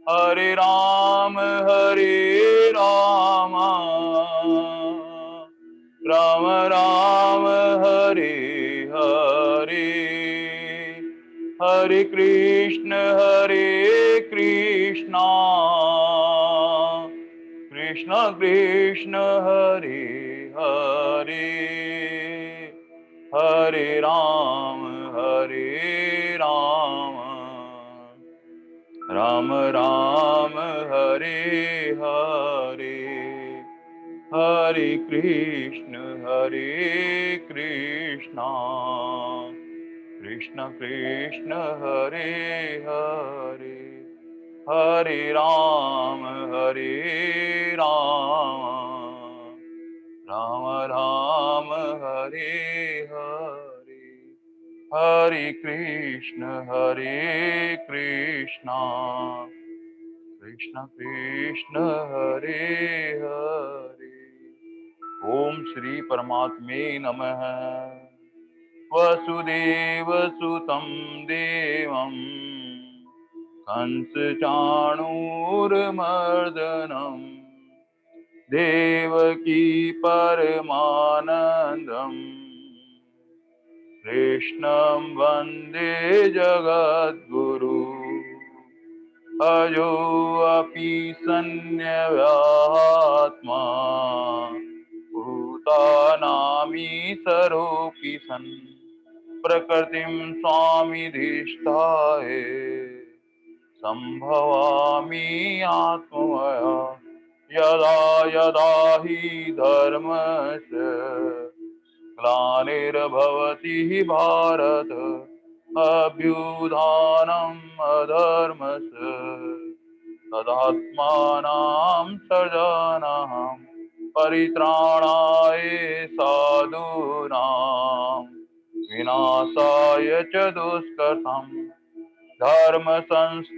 हरे राम राम राम हरे हरे, हरे कृष्ण कृष्ण कृष्ण हरे हरे, हरे राम राम राम हरे हरे, हरे कृष्ण कृष्ण कृष्ण हरे हरे, हरे राम राम राम हरे हरे, हरे कृष्ण कृष्ण कृष्ण हरे हरे। ओम श्री परमात्मे नमः। वसुदेव सुतं देवं कंस चाणूरमर्दनम् देवकी परमानन्दम् कृष्णं वन्दे जगद्गुरु। अजो अपि सन्न्यवात्मा भूतानामीशरोऽपि सन् प्रकृतिं स्वामिधिष्ठाय सम्भवामि आत्मया यदा यदा हि धर्मस्य ग्लानिर्भवति भारत अभ्युत्थानम् अधर्मस्य तदात्मानं सृजाम्यहं परित्राणाय साधूनां विनाशाय च दुष्कृतम् धर्म संस्थापनार्थाय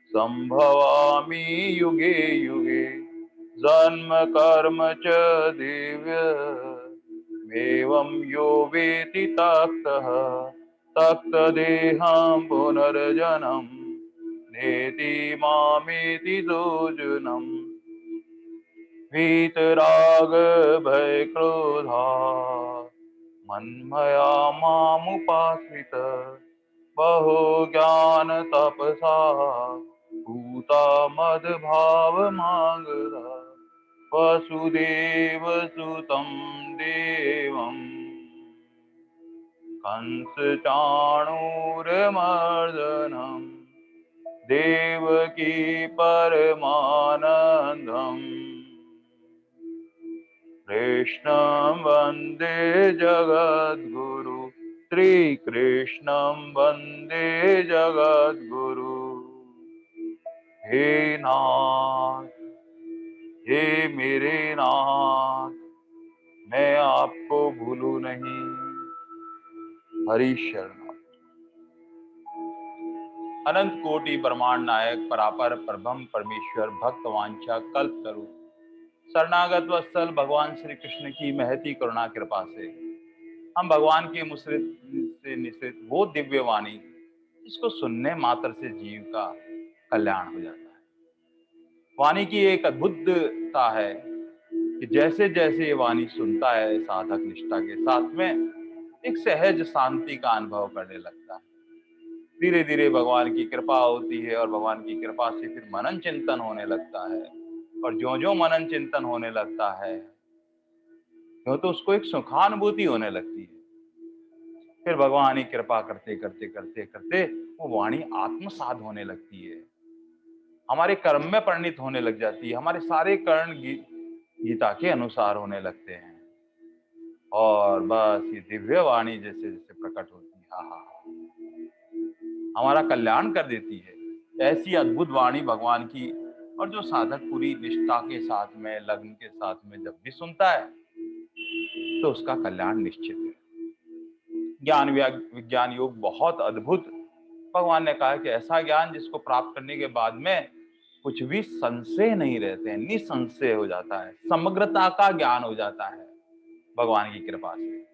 संभवामि युगे युगे जन्म कर्म च दिव्य एवं यो वेति तत्तः तत्तदेहं पुनर्जन्म नेति मामेति दोजनम् वीतराग भय क्रोधा मन्मया मामुपाश्रित बहो ज्ञान तपसा भूता मद्भावमागधा वसुदेव सुतं देवं कंस चाणूरमर्दनम् देवकी परमानन्दम् कृष्णं वन्दे जगद्गुरु। श्रीकृष्णं वन्दे जगद्गुरु। हे नाथ, हे मेरे नाथ, मैं आपको भूलूं नहीं। हरि शरण। अनंत कोटि ब्रह्मांड नायक परापर परब्रह्म परमेश्वर भक्त वांछा कल्प तरु शरणागत वत्सल भगवान श्री कृष्ण की महती करुणा कृपा से हम भगवान के मुसरित से निश्रित वो दिव्य वाणी जिसको सुनने मात्र से जीव का कल्याण हो जाता है। वाणी की एक अद्भुतता है कि जैसे जैसे ये वाणी सुनता है साधक निष्ठा के साथ में एक सहज शांति का अनुभव करने लगता है। धीरे धीरे भगवान की कृपा होती है और भगवान की कृपा से फिर मनन चिंतन होने लगता है और जो जो मनन चिंतन होने लगता है तो उसको एक सुखानुभूति होने लगती है। फिर भगवान की कृपा करते करते करते करते वो वाणी आत्मसात होने लगती है, हमारे कर्म में परिणित होने लग जाती है, हमारे सारे कर्ण गीता के अनुसार होने लगते हैं और बस ये दिव्य वाणी जैसे जैसे प्रकट होती है हाँ हाँ हमारा कल्याण कर देती है। ऐसी अद्भुत वाणी भगवान की और जो साधक पूरी निष्ठा के साथ में लग्न के साथ में जब भी सुनता है तो उसका कल्याण निश्चित है। ज्ञान विज्ञान योग बहुत अद्भुत भगवान ने कहा कि ऐसा ज्ञान जिसको प्राप्त करने के बाद में कुछ भी संशय नहीं रहते हैं, निसंशय हो जाता है, समग्रता का ज्ञान हो जाता है भगवान की कृपा से।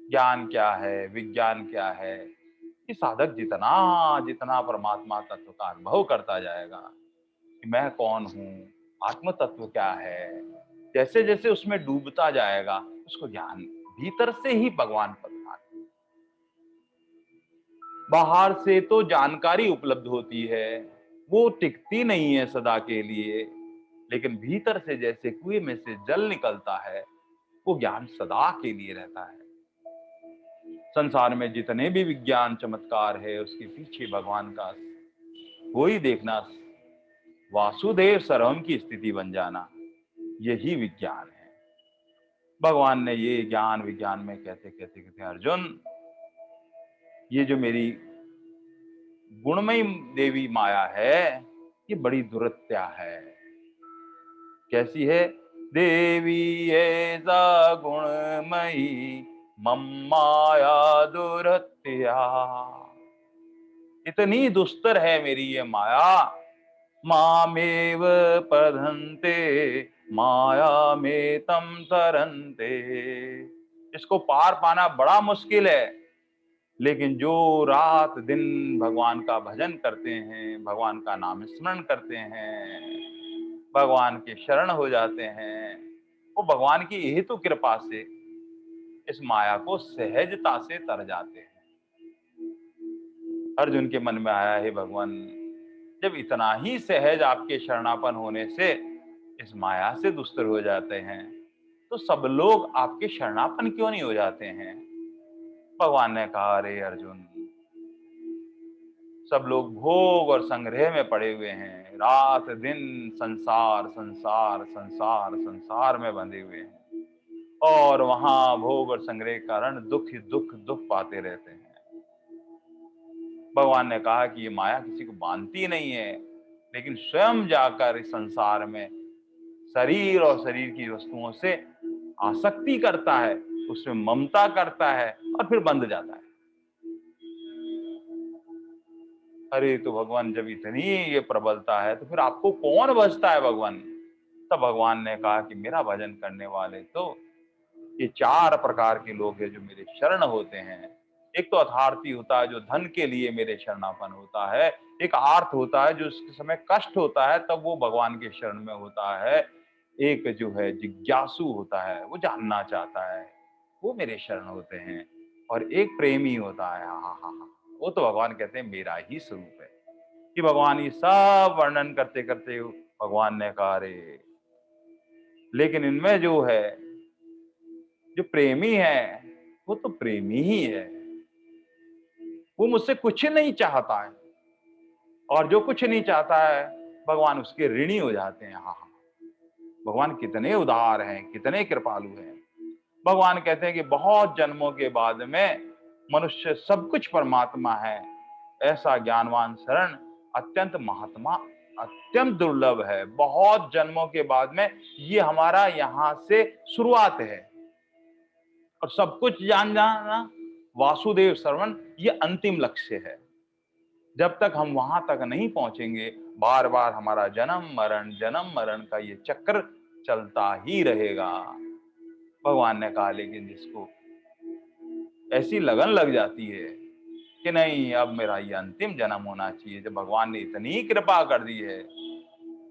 ज्ञान क्या है, विज्ञान क्या है, कि साधक जितना जितना परमात्मा तत्व का अनुभव करता जाएगा कि मैं कौन हूँ, आत्म तत्व क्या है, जैसे जैसे उसमें डूबता जाएगा उसको ज्ञान भीतर से ही भगवान प्रदान। बाहर से तो जानकारी उपलब्ध होती है, वो टिकती नहीं है सदा के लिए, लेकिन भीतर से जैसे कुएं में से जल निकलता है, वो ज्ञान सदा के लिए रहता है। संसार में जितने भी विज्ञान चमत्कार है उसके पीछे भगवान का वो ही देखना, वासुदेव सर्वम की स्थिति बन जाना, यही विज्ञान है। भगवान ने ये ज्ञान विज्ञान में कहते कहते कहते अर्जुन, ये जो मेरी गुणमयी देवी माया है ये बड़ी दुरत्या है। कैसी है? देवी ऐसा गुणमयी मम माया दुरत्या, इतनी दुस्तर है मेरी ये माया। मामेव पधन्ते माया में तम तरन्ते, इसको पार पाना बड़ा मुश्किल है, लेकिन जो रात दिन भगवान का भजन करते हैं, भगवान का नाम स्मरण करते हैं, भगवान के शरण हो जाते हैं, वो भगवान की यही तो कृपा से इस माया को सहजता से तर जाते हैं। अर्जुन के मन में आया, हे भगवान, जब इतना ही सहज आपके शरणापन होने से इस माया से दुस्तर हो जाते हैं, तो सब लोग आपके शरणापन क्यों नहीं हो जाते हैं? भगवान ने कहा, अरे अर्जुन, सब लोग भोग और संग्रह में पड़े हुए हैं, रात दिन संसार संसार संसार संसार में बंधे हुए हैं, और वहां भोग और संग्रह के कारण दुख ही दुख दुख पाते रहते हैं। भगवान ने कहा कि ये माया किसी को बांधती नहीं है, लेकिन स्वयं जाकर इस संसार में शरीर और शरीर की वस्तुओं से आसक्ति करता है, उसमें ममता करता है और फिर बंध जाता है। अरे तो भगवान, जब इतनी ये प्रबलता है तो फिर आपको कौन बचता है भगवान? तब भगवान ने कहा कि मेरा भजन करने वाले तो ये चार प्रकार के लोग हैं जो मेरे शरण होते हैं। एक तो अर्थार्थी होता है जो धन के लिए मेरे शरणापन होता है, एक आर्थ होता है जो उसके समय कष्ट होता है तब वो भगवान के शरण में होता है, एक जो है जिज्ञासु होता है, वो जानना चाहता है, वो मेरे शरण होते हैं, और एक प्रेमी होता है, हाँ हाँ हाँ, वो तो भगवान कहते हैं मेरा ही स्वरूप है। कि भगवान ये सब वर्णन करते करते भगवान ने कहा, रे लेकिन इनमें जो है, जो प्रेमी है वो तो प्रेमी ही है, वो मुझसे कुछ नहीं चाहता है, और जो कुछ नहीं चाहता है भगवान उसके ऋणी हो जाते हैं। हाँ, भगवान कितने उदार हैं, कितने कृपालु हैं। भगवान कहते हैं कि बहुत जन्मों के बाद में मनुष्य सब कुछ परमात्मा है, ऐसा ज्ञानवान शरण अत्यंत महात्मा अत्यंत दुर्लभ है। बहुत जन्मों के बाद में ये हमारा यहाँ से शुरुआत है, और सब कुछ जान जाना वासुदेव श्रवण ये अंतिम लक्ष्य है। जब तक हम वहां तक नहीं पहुंचेंगे, बार बार हमारा जन्म मरण का ये चक्र चलता ही रहेगा। भगवान ने कहा, लेकिन जिसको ऐसी लगन लग जाती है कि नहीं अब मेरा ये अंतिम जन्म होना चाहिए, जब भगवान ने इतनी कृपा कर दी है,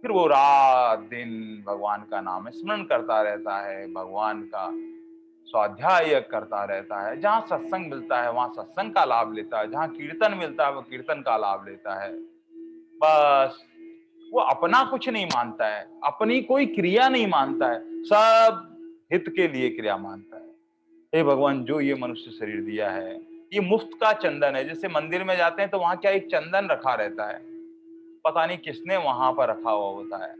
फिर वो रात दिन भगवान का नाम स्मरण करता रहता है, भगवान का स्वाध्याय करता रहता है, जहाँ सत्संग मिलता है वहां सत्संग का लाभ लेता है, जहाँ कीर्तन मिलता है वो कीर्तन का लाभ लेता है। बस वो अपना कुछ नहीं मानता है, अपनी कोई क्रिया नहीं मानता है, सब हित के लिए क्रिया मानता है। हे भगवान, जो ये मनुष्य शरीर दिया है ये मुफ्त का चंदन है। जैसे मंदिर में जाते हैं तो वहां क्या एक चंदन रखा रहता है, पता नहीं किसने वहां पर रखा हुआ होता है,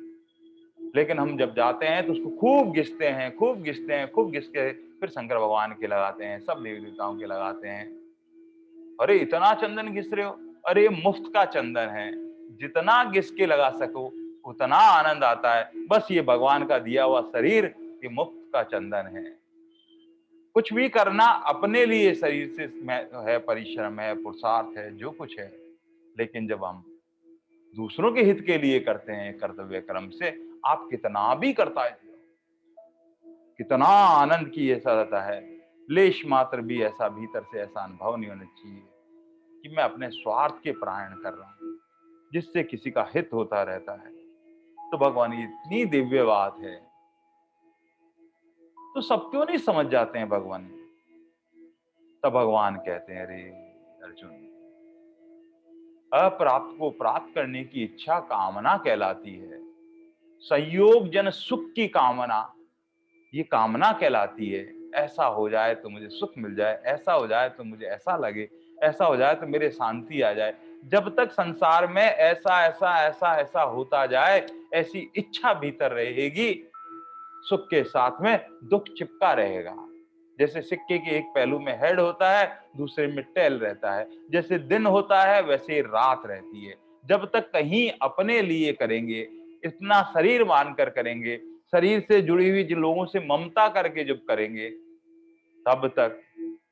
लेकिन हम जब जाते हैं तो उसको खूब घिसते हैं, खूब घिसते हैं, खूब घिस के फिर शंकर भगवान के लगाते हैं, सब देवी देवताओं के लगाते हैं। अरे इतना चंदन घिस रहे हो? अरे मुफ्त का चंदन है, जितना घिस के लगा सको उतना आनंद आता है। बस ये भगवान का दिया हुआ शरीर ये मुफ्त का चंदन है। कुछ भी करना अपने लिए शरीर से है, परिश्रम है, पुरुषार्थ है, जो कुछ है, लेकिन जब हम दूसरों के हित के लिए करते हैं कर्तव्य क्रम से, आप कितना भी करता है, कितना आनंद की ऐसा रहता है, लेश मात्र भी ऐसा भीतर से ऐसा अनुभव नहीं होना चाहिए कि कि मैं अपने स्वार्थ के परायण कर रहा हूँ, जिससे किसी का हित होता रहता है। तो भगवान ये इतनी दिव्य बात है, तो सब क्यों नहीं समझ जाते हैं भगवान? तब भगवान कहते हैं, अरे अर्जुन, अप्राप्त को प्राप्त करने की इच्छा कामना कहलाती है। संयोग जन सुख की कामना, ये कामना कहलाती है। ऐसा हो जाए तो मुझे सुख मिल जाए, ऐसा हो जाए तो मुझे ऐसा लगे, ऐसा हो जाए तो मेरे शांति आ जाए। जब तक संसार में ऐसा ऐसा ऐसा ऐसा होता जाए, ऐसी इच्छा भीतर रहेगी, सुख के साथ में दुख चिपका रहेगा। जैसे सिक्के के एक पहलू में हेड होता है, दूसरे में टेल रहता है। जैसे दिन होता है, वैसे ही रात रहती है। जब तक कहीं अपने लिए करेंगे, इतना शरीर मानकर करेंगे, शरीर से जुड़ी हुई जिन लोगों से ममता करके जब करेंगे, तब तक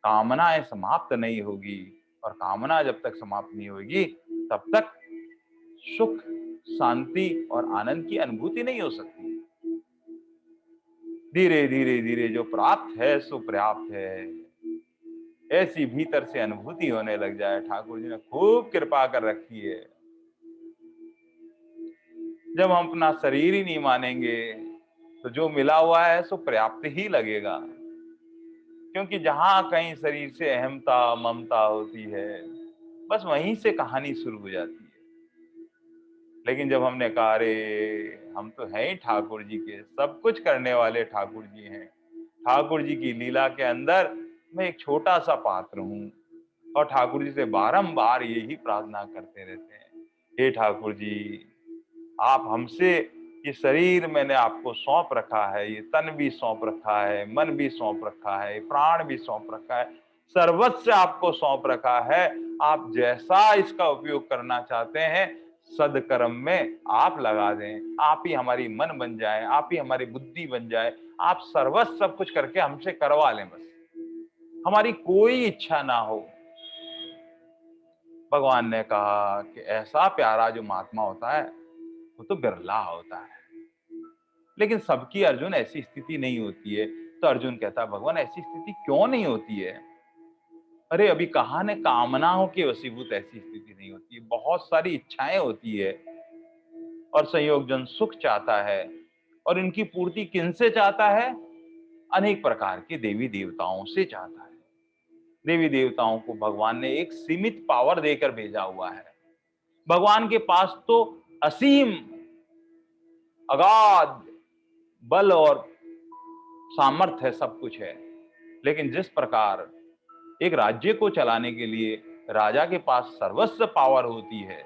कामनाएं समाप्त नहीं होगी। और कामना जब तक समाप्त नहीं होगी, तब तक सुख, शांति और आनंद की अनुभूति नहीं हो सकती। धीरे धीरे धीरे जो प्राप्त है सो पर्याप्त है, ऐसी भीतर से अनुभूति होने लग जाए। ठाकुर जी ने खूब कृपा कर रखी है। जब हम अपना शरीर ही नहीं मानेंगे, तो जो मिला हुआ है सो पर्याप्त ही लगेगा। क्योंकि जहां कहीं शरीर से अहमता ममता होती है, बस वहीं से कहानी शुरू हो जाती है। लेकिन जब हमने कहा, अरे हम तो हैं ही ठाकुर जी के, सब कुछ करने वाले ठाकुर जी हैं, ठाकुर जी की लीला के अंदर मैं एक छोटा सा पात्र हूँ, और ठाकुर जी से बारंबार यही प्रार्थना करते रहते हैं, हे ठाकुर जी, आप हमसे ये शरीर मैंने आपको सौंप रखा है, ये तन भी सौंप रखा है, मन भी सौंप रखा है, प्राण भी सौंप रखा है, सर्वस्व आपको सौंप रखा है। आप जैसा इसका उपयोग करना चाहते हैं, सदकर्म में आप लगा दें। आप ही हमारी मन बन जाए, आप ही हमारी बुद्धि बन जाए, आप सर्वस्व सब कुछ करके हमसे करवा लें, बस हमारी कोई इच्छा ना हो। भगवान ने कहा कि ऐसा प्यारा जो महात्मा होता है, वो तो बिरला होता है। लेकिन सबकी अर्जुन ऐसी स्थिति नहीं होती है। तो अर्जुन कहता है, भगवान ऐसी स्थिति क्यों नहीं होती है? अरे अभी कहा ने कामनाओं के वशीभूत ऐसी स्थिति नहीं होती है, बहुत सारी इच्छाएं होती है। और संयोगजन सुख चाहता है, और इनकी पूर्ति किनसे चाहता है? अनेक प्रकार के देवी देवताओं से चाहता है। देवी देवताओं को भगवान ने एक सीमित पावर देकर भेजा हुआ है। भगवान के पास तो असीम अगाध बल और सामर्थ्य है, सब कुछ है। लेकिन जिस प्रकार एक राज्य को चलाने के लिए राजा के पास सर्वस्व पावर होती है,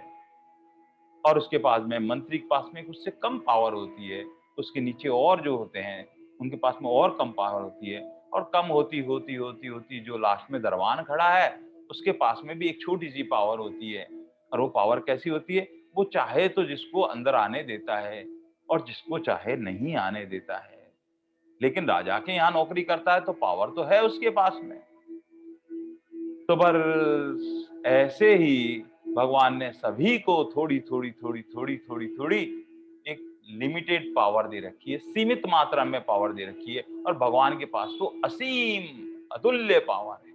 और उसके पास में मंत्री के पास में उससे कम पावर होती है, उसके नीचे और जो होते हैं उनके पास में और कम पावर होती है, और कम होती होती होती होती जो लास्ट में दरबान खड़ा है, उसके पास में भी एक छोटी सी पावर होती है। और वो पावर कैसी होती है? वो चाहे तो जिसको अंदर आने देता है, और जिसको चाहे नहीं आने देता है। लेकिन राजा के यहाँ नौकरी करता है तो पावर तो है उसके पास में। तो पर ऐसे ही भगवान ने सभी को थोड़ी थोड़ी थोड़ी थोड़ी थोड़ी थोड़ी एक लिमिटेड पावर दे रखी है, सीमित मात्रा में पावर दे रखी है। और भगवान के पास तो असीम अतुल्य पावर है।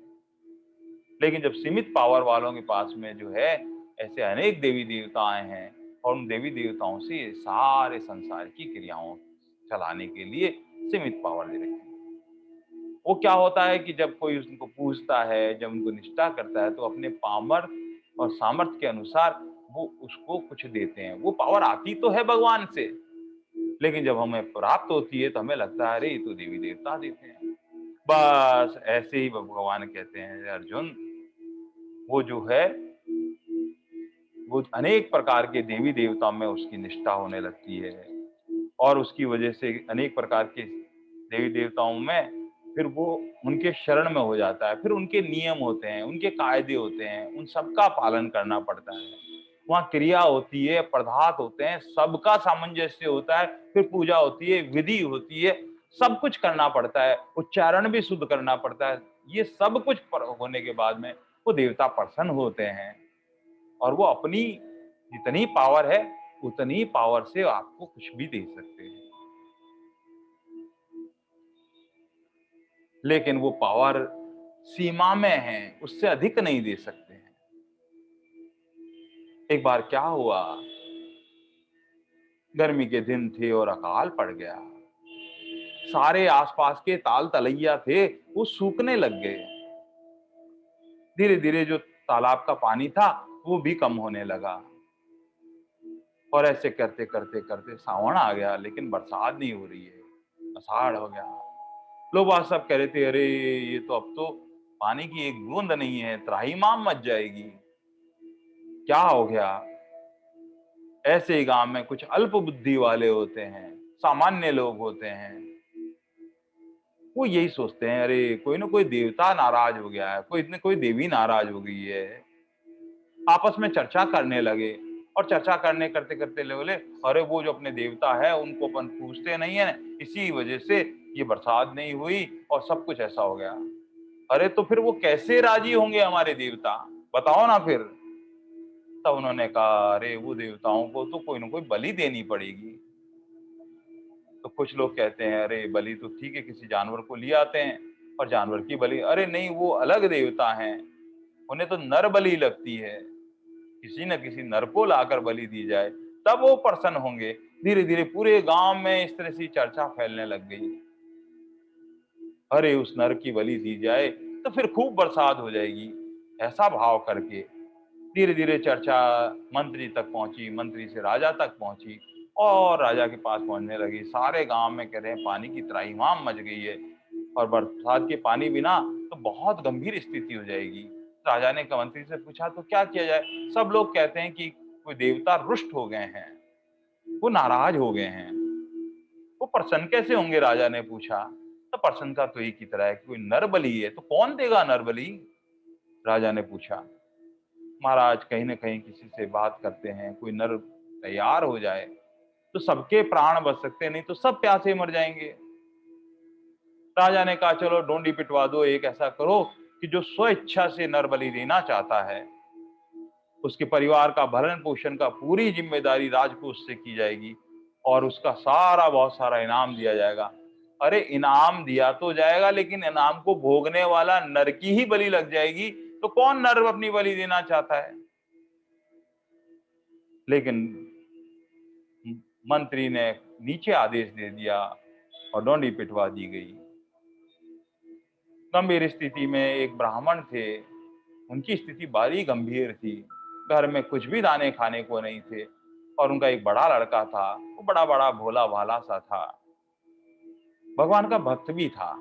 लेकिन जब सीमित पावर वालों के पास में जो है ऐसे अनेक देवी देवताएं हैं, और उन देवी देवताओं से सारे संसार की क्रियाओं चलाने के लिए सीमित पावर दे रखी है। वो क्या होता है कि जब कोई उनको पूछता है, जब उनको निष्ठा करता है, तो अपने पामर और सामर्थ्य के अनुसार वो उसको कुछ देते हैं। वो पावर आती तो है भगवान से, लेकिन जब हमें प्राप्त होती है तो हमें लगता है, अरे ये तो देवी देवता देते हैं। बस ऐसे ही भगवान कहते हैं, अर्जुन, वो जो है वो अनेक प्रकार के देवी देवताओं में उसकी निष्ठा होने लगती है, और उसकी वजह से अनेक प्रकार के देवी देवताओं में फिर वो उनके शरण में हो जाता है। फिर उनके नियम होते हैं, उनके कायदे होते हैं, उन सबका पालन करना पड़ता है। वहाँ क्रिया होती है, पदार्थ होते हैं, सबका सामंजस्य होता है। फिर पूजा होती है, विधि होती है, सब कुछ करना पड़ता है, उच्चारण भी शुद्ध करना पड़ता है। ये सब कुछ होने के बाद में वो देवता प्रसन्न होते हैं, और वो अपनी जितनी पावर है उतनी पावर से आपको कुछ भी दे सकते हैं। लेकिन वो पावर सीमा में है, उससे अधिक नहीं दे सकते हैं। एक बार क्या हुआ, गर्मी के दिन थे और अकाल पड़ गया। सारे आसपास के ताल तलैया थे, वो सूखने लग गए। धीरे धीरे जो तालाब का पानी था वो भी कम होने लगा। और ऐसे करते करते करते सावन आ गया, लेकिन बरसात नहीं हो रही है। आषाढ़ हो गया। लोग वहां सब कह रहे थे, अरे ये तो अब तो पानी की एक बूंद नहीं है, त्राहिमाम मच जाएगी। क्या हो गया? ऐसे ही गांव में कुछ अल्प बुद्धि वाले होते हैं, सामान्य लोग होते हैं। वो यही सोचते हैं, अरे कोई ना कोई देवता नाराज हो गया है, कोई न कोई देवी नाराज हो गई है। आपस में चर्चा करने लगे। और चर्चा करने करते करते बोले, अरे वो जो अपने देवता है उनको अपन पूछते नहीं है, इसी वजह से ये बरसात नहीं हुई और सब कुछ ऐसा हो गया। अरे तो फिर वो कैसे राजी होंगे हमारे देवता, बताओ ना फिर। तब उन्होंने कहा, अरे वो देवताओं को तो कोई ना कोई बलि देनी पड़ेगी। तो कुछ लोग कहते हैं, अरे बलि तो ठीक है, किसी जानवर को ले आते हैं और जानवर की बलि। अरे नहीं, वो अलग देवता हैं, उन्हें तो नर बलि लगती है। किसी न किसी नर को लाकर बलि दी जाए, तब वो प्रसन्न होंगे। धीरे धीरे पूरे गांव में इस तरह से चर्चा फैलने लग गई। अरे उस नर की बलि दी जाए तो फिर खूब बरसात हो जाएगी, ऐसा भाव करके धीरे धीरे चर्चा मंत्री तक पहुंची, मंत्री से राजा तक पहुंची और राजा के पास पहुंचने लगी। सारे गांव में कह रहे हैं पानी की त्राहिमाम मच गई है और बरसात के पानी बिना तो बहुत गंभीर स्थिति हो जाएगी। राजा ने मंत्री से पूछा, तो क्या किया जाए? सब लोग कहते हैं कि कोई देवता रुष्ट हो गए हैं, वो नाराज हो गए हैं। वो प्रसन्न कैसे होंगे? राजा ने पूछा। तो प्रसन्न का तो एक ही तरह है कि कोई नर बलि है, तो कौन देगा नर बलि? राजा ने पूछा। महाराज, कहीं ना कहीं किसी से बात करते हैं, कोई नर तैयार हो जाए तो सबके प्राण बच सकते हैं, नहीं तो सब प्यासे मर जाएंगे। राजा ने कहा, चलो डोंडी पिटवा दो, एक ऐसा करो कि जो स्व इच्छा से नर बलि देना चाहता है उसके परिवार का भरण पोषण का पूरी जिम्मेदारी राजकोष से की जाएगी और उसका सारा बहुत सारा इनाम दिया जाएगा। अरे इनाम दिया तो जाएगा, लेकिन इनाम को भोगने वाला नर की ही बलि लग जाएगी, तो कौन नर अपनी बलि देना चाहता है? लेकिन मंत्री ने नीचे आदेश दे दिया और डोंडी पिटवा दी गई। गंभीर स्थिति में एक ब्राह्मण थे, उनकी स्थिति बड़ी गंभीर थी। घर में कुछ भी दाने खाने को नहीं थे और उनका एक बड़ा लड़का था, वो बड़ा बड़ा भोला भाला सा था, भगवान का भक्त भी था।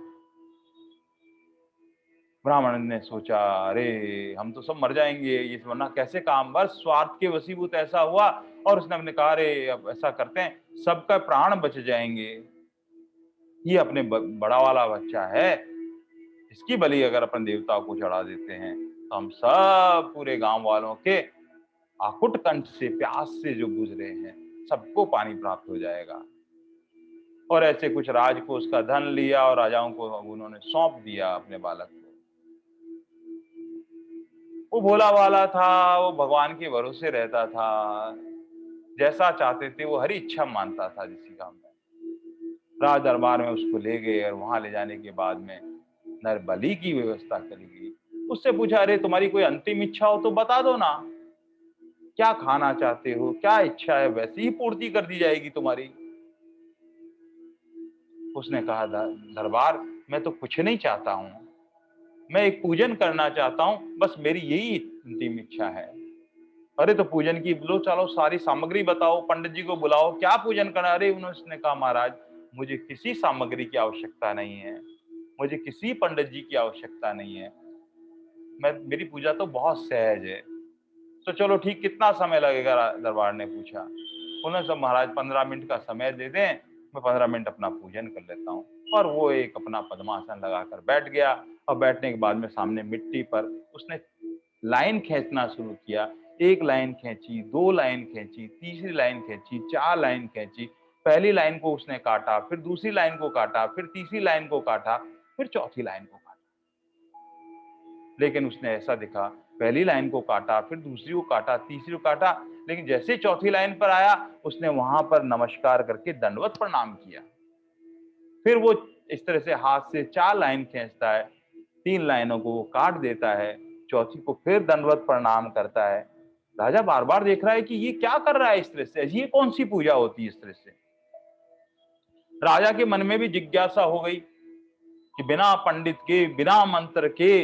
ब्राह्मण ने सोचा, अरे हम तो सब मर जाएंगे, ये वरना कैसे काम, बस स्वार्थ के वशीभूत ऐसा हुआ। और उसने अपने कहा, अरे अब ऐसा करते हैं, सबका प्राण बच जाएंगे, ये अपने बड़ा वाला बच्चा है, इसकी बलि अगर अपन देवता को चढ़ा देते हैं तो हम सब पूरे गांव वालों के आकुट कंठ से प्यास से जो गुजरे हैं सबको पानी प्राप्त हो जाएगा। और ऐसे कुछ राजकोष का धन लिया और राजाओं को उन्होंने सौंप दिया अपने बालक को। वो भोला वाला था, वो भगवान के भरोसे रहता था, जैसा चाहते थे वो हरी इच्छा मानता था जिसी काम में। राज दरबार में उसको ले गए और वहां ले जाने के बाद में नर बलि की व्यवस्था करी गई। उससे पूछा, अरे तुम्हारी कोई अंतिम इच्छा हो तो बता दो ना, क्या खाना चाहते हो, क्या इच्छा है, वैसी ही पूर्ति कर दी जाएगी तुम्हारी। उसने कहा, दरबार मैं तो कुछ नहीं चाहता हूँ, मैं एक पूजन करना चाहता हूँ, बस मेरी यही अंतिम इच्छा है। अरे तो पूजन की लो, चलो सारी सामग्री बताओ, पंडित जी को बुलाओ, क्या पूजन करना? अरे उन्होंने कहा, महाराज मुझे किसी सामग्री की आवश्यकता नहीं है, मुझे किसी पंडित जी की आवश्यकता नहीं है, मैं मेरी पूजा तो बहुत सहज है। तो चलो ठीक, कितना समय लगेगा? दरबार ने पूछा। उन्होंने सब, महाराज 15 मिनट का समय दे दें, मैं 15 मिनट अपना पूजन कर लेता हूँ। और वो एक अपना पद्मासन लगाकर बैठ गया और बैठने के बाद में सामने मिट्टी पर उसने लाइन खींचना शुरू किया। एक लाइन खींची, दो लाइन खींची, तीसरी लाइन खींची, चार लाइन खींची। पहली लाइन को उसने काटा, फिर दूसरी लाइन को काटा, फिर तीसरी लाइन को काटा, फिर चौथी लाइन को काटा। लेकिन उसने ऐसा देखा, पहली लाइन को काटा, फिर दूसरी को काटा, तीसरी को काटा, लेकिन जैसे चौथी लाइन पर आया उसने वहां पर नमस्कार करके दंडवत प्रणाम किया। फिर वो इस तरह से हाथ से 4 लाइन खींचता है, 3 लाइनों को वो काट देता है, चौथी को फिर दंडवत प्रणाम करता है। राजा बार बार देख रहा है कि ये क्या कर रहा है इस तरह से, ये कौन सी पूजा होती है इस तरह से। राजा के मन में भी जिज्ञासा हो गई कि बिना पंडित के, बिना मंत्र के,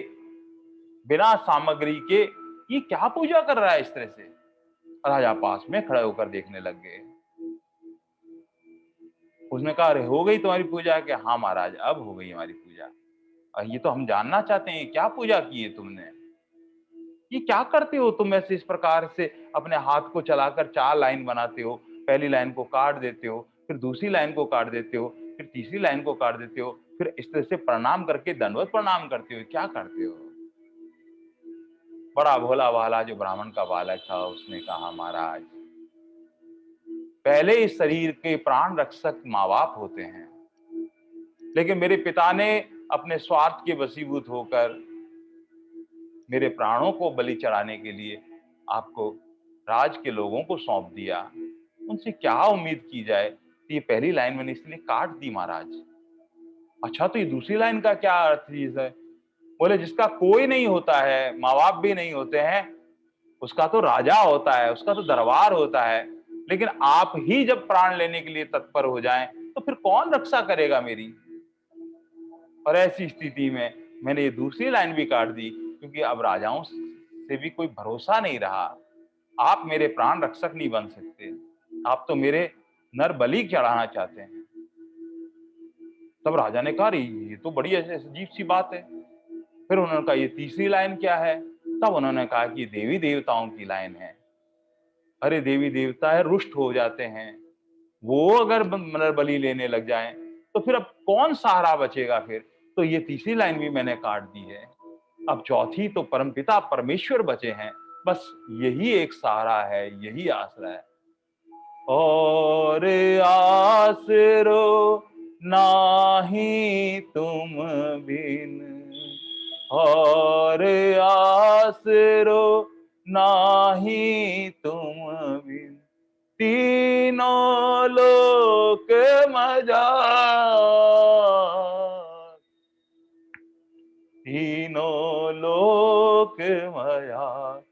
बिना सामग्री के ये क्या पूजा कर रहा है इस तरह से। राजा पास में खड़े होकर देखने लग गए। उसने कहा, अरे हो गई तुम्हारी पूजा? कि हाँ महाराज, अब हो गई हमारी पूजा। और ये तो हम जानना चाहते हैं, क्या पूजा की है तुमने, ये क्या करते हो तुम ऐसे इस प्रकार से अपने हाथ को चलाकर 4 लाइन बनाते हो, पहली लाइन को काट देते हो, फिर दूसरी लाइन को काट देते हो, फिर तीसरी लाइन को काट देते हो, फिर इस तरह से प्रणाम करके दंडवत प्रणाम करते हो, क्या करते हो। बड़ा भोला भाला जो ब्राह्मण का बालक था उसने कहा, महाराज पहले इस शरीर के प्राण रक्षक माँ बाप होते हैं, लेकिन मेरे पिता ने अपने स्वार्थ के वशीभूत होकर मेरे प्राणों को बलि चढ़ाने के लिए आपको राज के लोगों को सौंप दिया। उनसे क्या उम्मीद की जाए। तो ये पहली लाइन मैंने इसलिए काट दी महाराज। अच्छा, तो ये दूसरी लाइन का क्या अर्थ है? बोले, जिसका कोई नहीं होता है, माँ बाप भी नहीं होते हैं, उसका तो राजा होता है, उसका तो दरबार होता है, लेकिन आप ही जब प्राण लेने के लिए तत्पर हो जाएं तो फिर कौन रक्षा करेगा मेरी। और ऐसी स्थिति में मैंने ये दूसरी लाइन भी काट दी, क्योंकि अब राजाओं से भी कोई भरोसा नहीं रहा। आप मेरे प्राण रक्षक नहीं बन सकते, आप तो मेरे नर बलि चढ़ाना चाहते हैं। तब राजा ने कहा, ये तो बड़ी अजीब सी बात है। फिर उन्होंने कहा, ये तीसरी लाइन क्या है? तब उन्होंने कहा कि देवी देवताओं की लाइन है। अरे देवी देवता है, रुष्ट हो जाते हैं, वो अगर नर बलि लेने लग जाएं तो फिर अब कौन सहारा बचेगा फिर। तो ये तीसरी लाइन भी मैंने काट दी है। अब चौथी तो परमपिता परमेश्वर बचे हैं, बस यही एक सहारा है, यही आसरा है। और आसरो नाही तुम बिन, और आसरो नाही तुम बिन, तीनों लोक मजार, तीनों लोक मजार,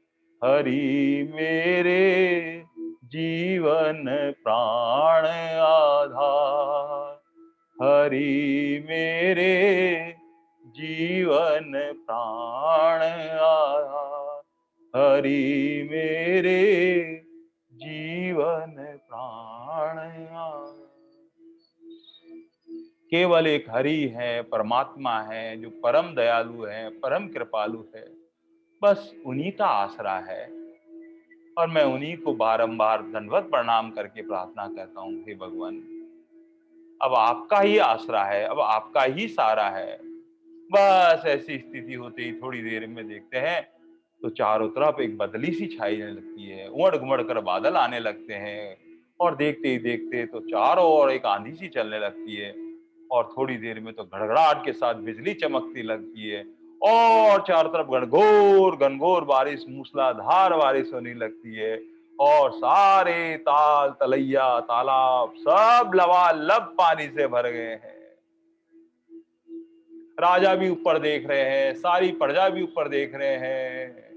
हरि मेरे जीवन प्राण आधार, हरि मेरे जीवन प्राण आधार, हरि मेरे जीवन प्राण आधार। केवल एक हरि है, परमात्मा है, जो परम दयालु है, परम कृपालु है, बस उन्हीं का आसरा है। और मैं उन्हीं को बारंबार दंडवत प्रणाम करके प्रार्थना करता हूँ, हे भगवान अब आपका ही आसरा है, अब आपका ही सहारा है। बस ऐसी स्थिति होते ही थोड़ी देर में देखते हैं तो चारों तरफ एक बदली सी छाई लगती है, उमड़ घुमड़ कर बादल आने लगते हैं, और देखते ही देखते तो चारों ओर एक आंधी सी चलने लगती है, और थोड़ी देर में तो गड़गड़ाहट के साथ बिजली चमकती लगती है, और चारों तरफ घनघोर घनघोर बारिश, मूसलाधार बारिश होने लगती है, और सारे ताल तलैया तालाब सब लबालब पानी से भर गए हैं। राजा भी ऊपर देख रहे हैं, सारी प्रजा भी ऊपर देख रहे हैं।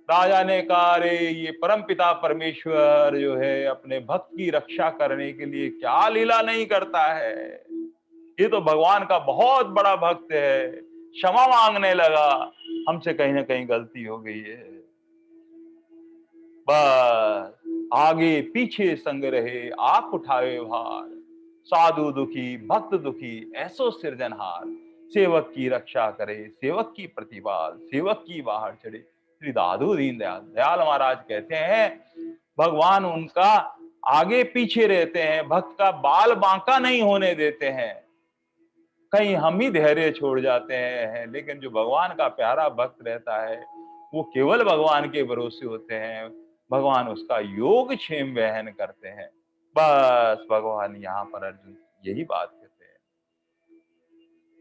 राजा ने कहा, अरे ये परम पिता परमेश्वर जो है अपने भक्त की रक्षा करने के लिए क्या लीला नहीं करता है। ये तो भगवान का बहुत बड़ा भक्त है। क्षमा मांगने लगा, हमसे कहीं ना कहीं गलती हो गई है। बस आगे पीछे संग रहे, आप उठाए भार, साधु दुखी भक्त दुखी ऐसो सिरजनहार, सेवक की रक्षा करे सेवक की प्रतिपाल, सेवक की बाहर चढ़े श्री दादू दीन दयाल। दयाल महाराज कहते हैं भगवान उनका आगे पीछे रहते हैं, भक्त का बाल बांका नहीं होने देते हैं। कहीं हम ही धैर्य छोड़ जाते हैं, लेकिन जो भगवान का प्यारा भक्त रहता है वो केवल भगवान के भरोसे होते हैं, भगवान उसका योग क्षेम वहन करते हैं। बस भगवान यहाँ पर अर्जुन यही बात कहते हैं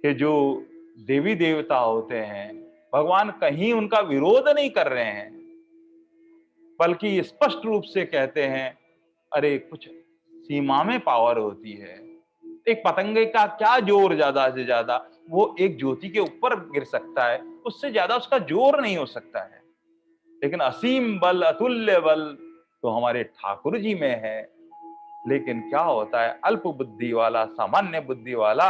कि जो देवी देवता होते हैं भगवान कहीं उनका विरोध नहीं कर रहे हैं, बल्कि स्पष्ट रूप से कहते हैं, अरे कुछ सीमा में पावर होती है। एक पतंगे का क्या जोर, ज्यादा से ज्यादा वो एक ज्योति के ऊपर गिर सकता है, उससे ज्यादा उसका जोर नहीं हो सकता है। लेकिन असीम बल, अतुल्य बल तो हमारे ठाकुर जी में है। लेकिन क्या होता है, अल्प बुद्धि वाला, सामान्य बुद्धि वाला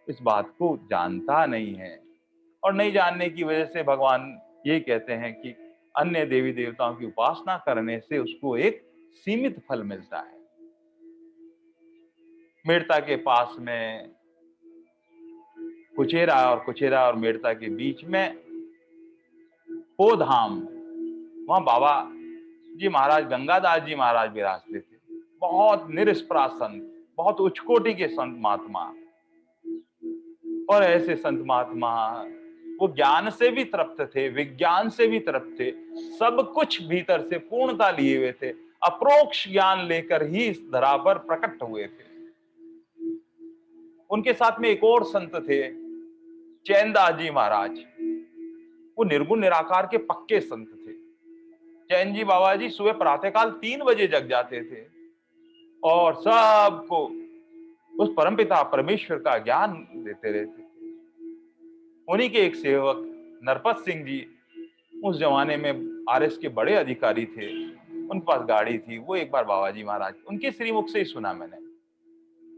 इस बात को जानता नहीं है, और नहीं जानने की वजह से भगवान ये कहते हैं कि अन्य देवी देवताओं की उपासना करने से उसको एक सीमित फल मिलता है। मेड़ता के पास में कुचेरा और मेड़ता के बीच में पोधाम, वहां बाबा जी महाराज गंगादास जी महाराज विराजते थे। बहुत निरस्परा संत, बहुत उच्च कोटि के संत महात्मा, और ऐसे संत महात्मा वो ज्ञान से भी तृप्त थे, विज्ञान से भी तृप्त थे, सब कुछ भीतर से पूर्णता लिए हुए थे, अप्रोक्ष ज्ञान लेकर ही इस धरा पर प्रकट हुए थे। उनके साथ में एक और संत थे, चैनदास जी महाराज। वो निर्गुण निराकार के पक्के संत थे। चैन जी बाबा जी सुबह प्रातःकाल 3 बजे जग जाते थे और सबको उस परमपिता परमेश्वर का ज्ञान देते रहते थे। उन्हीं के एक सेवक नरपत सिंह जी उस जमाने में आरएस के बड़े अधिकारी थे, उनके पास गाड़ी थी। वो एक बार बाबा जी महाराज, उनके श्रीमुख से ही सुना मैंने,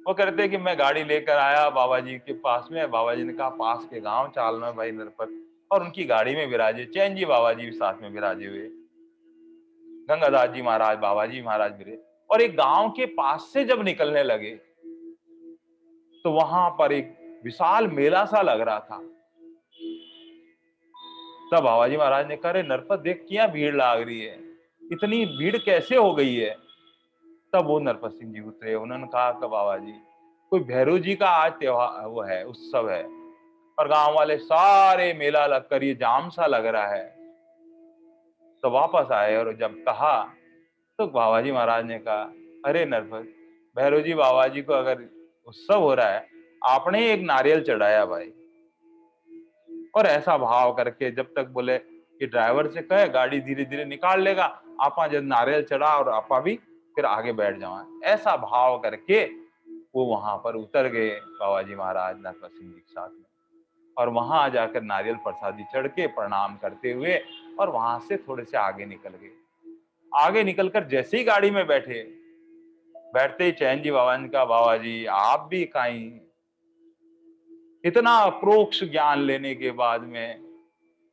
वो कहते कि मैं गाड़ी लेकर आया बाबा जी के पास में। बाबा जी ने कहा पास के गांव चालना है भाई नरपत, और उनकी गाड़ी में विराजे चैन जी बाबा जी भी साथ में विराजे हुए, गंगादास जी महाराज, बाबा जी महाराज विरे। और एक गांव के पास से जब निकलने लगे तो वहां पर एक विशाल मेला सा लग रहा था। तब बाबा जी महाराज ने कहा, अरे नरपत देख क्या भीड़ लाग रही है, इतनी भीड़ कैसे हो गई है। तब वो नरपत सिंह जी उतरे, उन्होंने कहा कि बाबा जी कोई भैरव जी का आज त्योहार वो है, उत्सव है, और गांव वाले सारे मेला लगकर ये जाम सा लग रहा है। तो वापस आए और जब कहा तो बाबा जी महाराज ने कहा, अरे नरपत, भैरव जी बाबा जी को अगर उत्सव हो रहा है, आपने एक नारियल चढ़ाया भाई। और ऐसा भाव करके जब तक बोले कि ड्राइवर से कहे गाड़ी धीरे धीरे निकाल लेगा, आपा जब नारियल चढ़ा और आपा भी फिर आगे बैठ जाओ, ऐसा भाव करके वो वहां पर उतर गए बाबा जी महाराज नरपत सिंह जी के साथ में। और वहां जाकर नारियल प्रसादी चढ़ के प्रणाम करते हुए और वहां से थोड़े से आगे निकल गए। आगे निकलकर जैसे ही गाड़ी में बैठे, बैठते ही चैन जी बाबा ने कहा, बाबा जी आप भी कहीं इतना अप्रोक्ष ज्ञान लेने के बाद में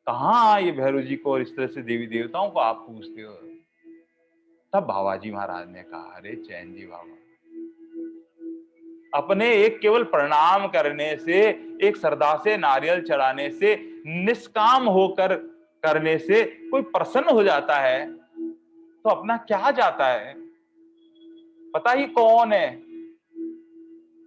कहाँ ये भैरव जी को और इस तरह से देवी देवताओं को आप पूछते हो। तब बाबा जी महाराज ने कहा, अरे चैन जी बाबा, अपने एक केवल प्रणाम करने से, एक श्रद्धा से नारियल चढ़ाने से, निष्काम होकर करने से कोई प्रसन्न हो जाता है तो अपना क्या जाता है। पता ही कौन है,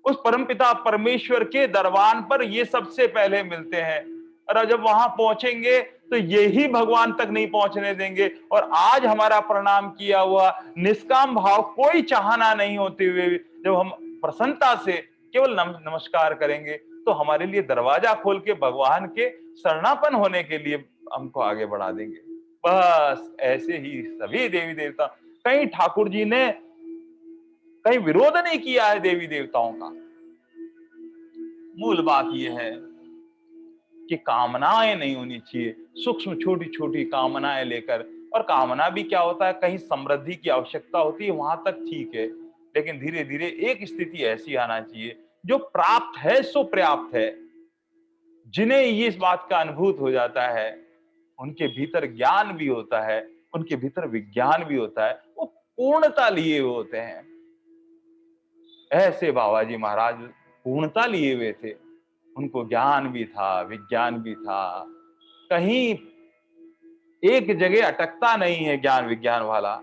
उस परमपिता परमेश्वर के दरबार पर ये सबसे पहले मिलते हैं। और जब वहां पहुंचेंगे तो यही भगवान तक नहीं पहुंचने देंगे। और आज हमारा प्रणाम किया हुआ निष्काम भाव, कोई चाहना नहीं होते हुए जब हम प्रसन्नता से केवल नमस्कार करेंगे तो हमारे लिए दरवाजा खोल के भगवान के शरणापन होने के लिए हमको आगे बढ़ा देंगे। बस ऐसे ही सभी देवी देवता, कहीं ठाकुर जी ने कहीं विरोध नहीं किया है देवी देवताओं का। मूल बात यह है कि कामनाएं नहीं होनी चाहिए, सूक्ष्म छोटी छोटी कामनाएं लेकर। और कामना भी क्या होता है, कहीं समृद्धि की आवश्यकता होती है, वहां तक ठीक है, लेकिन धीरे धीरे एक स्थिति ऐसी आना चाहिए जो प्राप्त है सो पर्याप्त है। जिन्हें ये इस बात का अनुभूत हो जाता है, उनके भीतर ज्ञान भी होता है, उनके भीतर विज्ञान भी होता है, वो पूर्णता लिए हुए होते हैं। ऐसे बाबा जी महाराज पूर्णता लिए हुए थे, उनको ज्ञान भी था, विज्ञान भी था, कहीं एक जगह अटकता नहीं है ज्ञान विज्ञान वाला।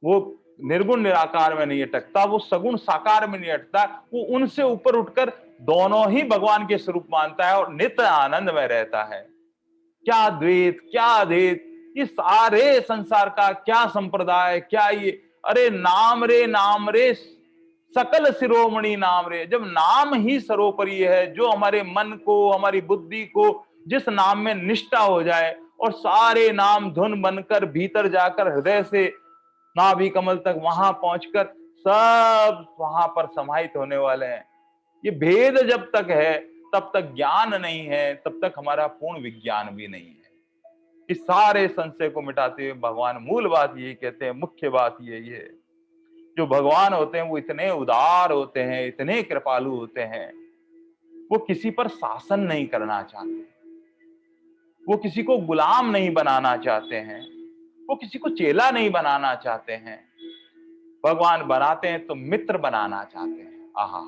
वो निर्गुण निराकार में नहीं अटकता, वो सगुण साकार में नहीं अटकता, वो उनसे ऊपर उठकर दोनों ही भगवान के स्वरूप मानता है और नित्य आनंद में रहता है। क्या द्वैत, क्या अद्वैत, ये सारे संसार का क्या संप्रदाय, क्या ये, अरे नाम रे सकल शिरोमणि नाम रे। जब नाम ही सर्वोपरि है, जो हमारे मन को, हमारी बुद्धि को जिस नाम में निष्ठा हो जाए और सारे नाम धुन बनकर भीतर जाकर हृदय से नाभि कमल तक वहां पहुंचकर सब वहां पर समाहित होने वाले हैं। ये भेद जब तक है तब तक ज्ञान नहीं है, तब तक हमारा पूर्ण विज्ञान भी नहीं है। इस सारे संशय को मिटाते हुए भगवान मूल बात यही कहते हैं, मुख्य बात यही है, जो भगवान होते हैं वो इतने उदार होते हैं, इतने कृपालु होते हैं, वो किसी पर शासन नहीं करना चाहते, वो किसी को गुलाम नहीं बनाना चाहते हैं, वो किसी को चेला नहीं बनाना चाहते हैं। भगवान बनाते हैं तो मित्र बनाना चाहते हैं। आहा,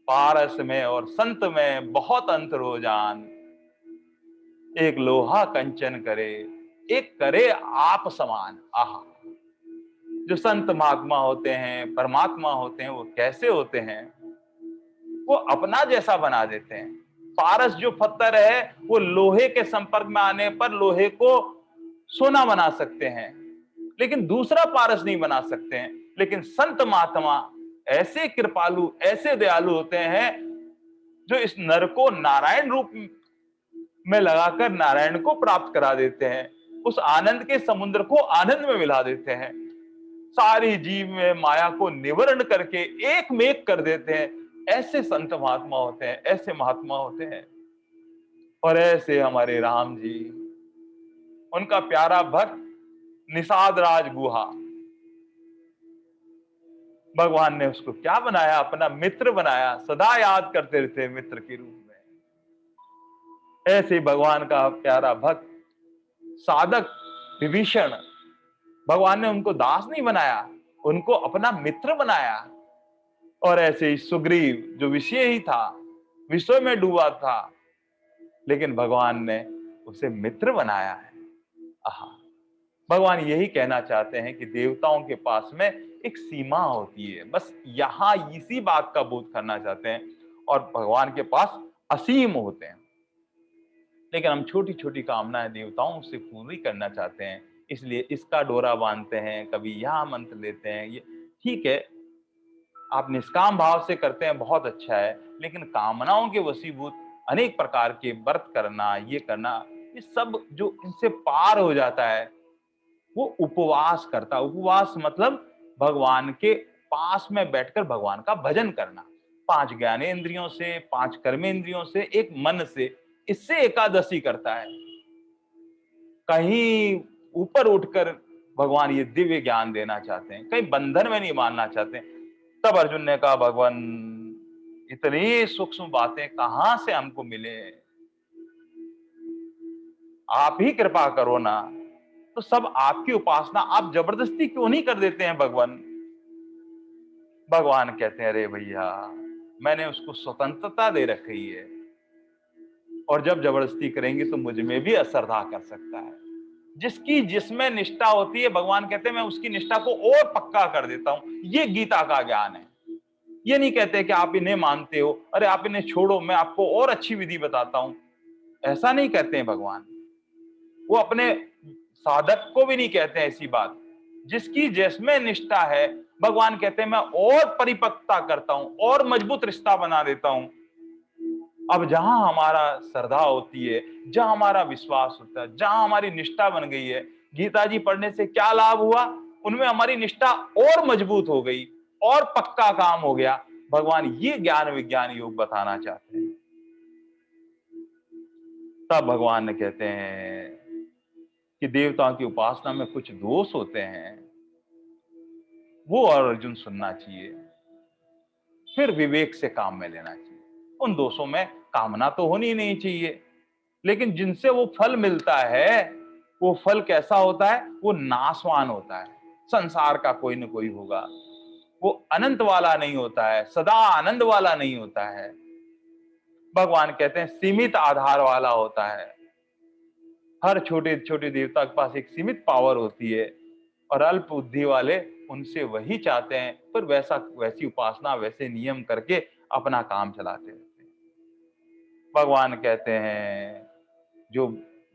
पारस में और संत में बहुत अंतर हो जान, एक लोहा कंचन करे, एक करे आप समान। आहा, जो संत महात्मा होते हैं, परमात्मा होते हैं, वो कैसे होते हैं, वो अपना जैसा बना देते हैं। पारस जो पत्थर है वो लोहे के संपर्क में आने पर लोहे को सोना बना सकते हैं, लेकिन दूसरा पारस नहीं बना सकते हैं। लेकिन संत महात्मा ऐसे कृपालु, ऐसे दयालु होते हैं, जो इस नर को नारायण रूप में लगाकर नारायण को प्राप्त करा देते हैं, उस आनंद के समुद्र को आनंद में मिला देते हैं, सारी जीव में माया को निवारण करके एक में एक कर देते हैं। ऐसे संत महात्मा होते हैं, ऐसे महात्मा होते हैं। और ऐसे हमारे राम जी, उनका प्यारा भक्त निषाद राज गुहा, भगवान ने उसको क्या बनाया, अपना मित्र बनाया, सदा याद करते रहते मित्र के रूप में। ऐसे भगवान का प्यारा भक्त साधक विभीषण, भगवान ने उनको दास नहीं बनाया, उनको अपना मित्र बनाया। और ऐसे ही सुग्रीव जो विषय ही था, विषय में डूबा था, लेकिन भगवान ने उसे मित्र बनाया है। आहा, भगवान यही कहना चाहते हैं कि देवताओं के पास में एक सीमा होती है, बस यहां इसी बात का बोध करना चाहते हैं, और भगवान के पास असीम होते हैं। लेकिन हम छोटी छोटी कामनाएं देवताओं से पूरी करना चाहते हैं, इसलिए इसका डोरा बांधते हैं, कभी यहां मंत्र लेते हैं। ये ठीक है, आप निष्काम भाव से करते हैं, बहुत अच्छा है, लेकिन कामनाओं के वशीभूत अनेक प्रकार के व्रत करना, ये करना, ये सब जो इनसे पार हो जाता है, वो उपवास करता। उपवास मतलब भगवान के पास में बैठकर भगवान का भजन करना, 5 ज्ञानेंद्रियों से, 5 कर्मेंद्रियों से, एक मन से, इससे एकादशी करता है। कहीं ऊपर उठकर भगवान ये दिव्य ज्ञान देना चाहते हैं, कहीं बंधन में नहीं मानना चाहते। तब अर्जुन ने कहा, भगवान इतनी सूक्ष्म बातें कहां से हमको मिले, आप ही कृपा करो ना। तो सब आपकी उपासना आप जबरदस्ती क्यों नहीं कर देते हैं भगवान। भगवान कहते हैं, अरे भैया, मैंने उसको स्वतंत्रता दे रखी है, और जब जबरदस्ती करेंगे तो मुझ में भी असरदा कर सकता है। जिसकी जिसमें निष्ठा होती है, भगवान कहते हैं मैं उसकी निष्ठा को और पक्का कर देता हूं। ये गीता का ज्ञान है। ये नहीं कहते कि आप इन्हें मानते हो, अरे आप इन्हें छोड़ो, मैं आपको और अच्छी विधि बताता हूं। ऐसा नहीं कहते हैं भगवान। वो अपने साधक को भी नहीं कहते हैं ऐसी बात। जिसकी जिसमें निष्ठा है, भगवान कहते हैं मैं और परिपक्वता करता हूं, और मजबूत रिश्ता बना देता हूं। अब जहां हमारा श्रद्धा होती है, जहां हमारा विश्वास होता है, जहां हमारी निष्ठा बन गई है, गीता जी पढ़ने से क्या लाभ हुआ, उनमें हमारी निष्ठा और मजबूत हो गई, और पक्का काम हो गया। भगवान ये ज्ञान विज्ञान योग बताना चाहते हैं। तब भगवान ने कहते हैं कि देवताओं की उपासना में कुछ दोष होते हैं, वो और अर्जुन सुनना चाहिए, फिर विवेक से काम में लेना चाहिए। उन दोषों में कामना तो होनी ही नहीं चाहिए, लेकिन जिनसे वो फल मिलता है, वो फल कैसा होता है, वो नाशवान होता है। संसार का कोई न कोई होगा, वो अनंत वाला नहीं होता है, सदा आनंद वाला नहीं होता है। भगवान कहते हैं सीमित आधार वाला होता है। हर छोटे छोटे देवता के पास एक सीमित पावर होती है, और अल्प बुद्धि वाले उनसे वही चाहते हैं, पर वैसी उपासना, वैसे नियम करके अपना काम चलाते रहते हैं। भगवान कहते हैं जो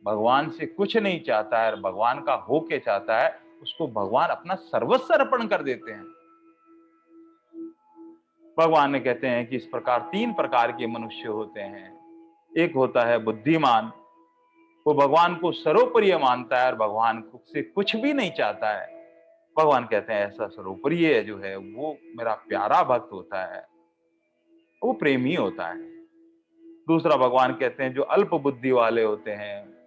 भगवान से कुछ नहीं चाहता है और भगवान का होके चाहता है, उसको भगवान अपना सर्वस्व अर्पण कर देते हैं। भगवान ने कहते हैं कि इस प्रकार 3 प्रकार के मनुष्य होते हैं। एक होता है बुद्धिमान, वो भगवान को सर्वोपरि मानता है और भगवान से कुछ भी नहीं चाहता है। भगवान कहते हैं ऐसा सर्वोपरि जो है वो मेरा प्यारा भक्त होता है, वो प्रेमी होता है। दूसरा भगवान कहते हैं जो अल्प बुद्धि वाले होते हैं,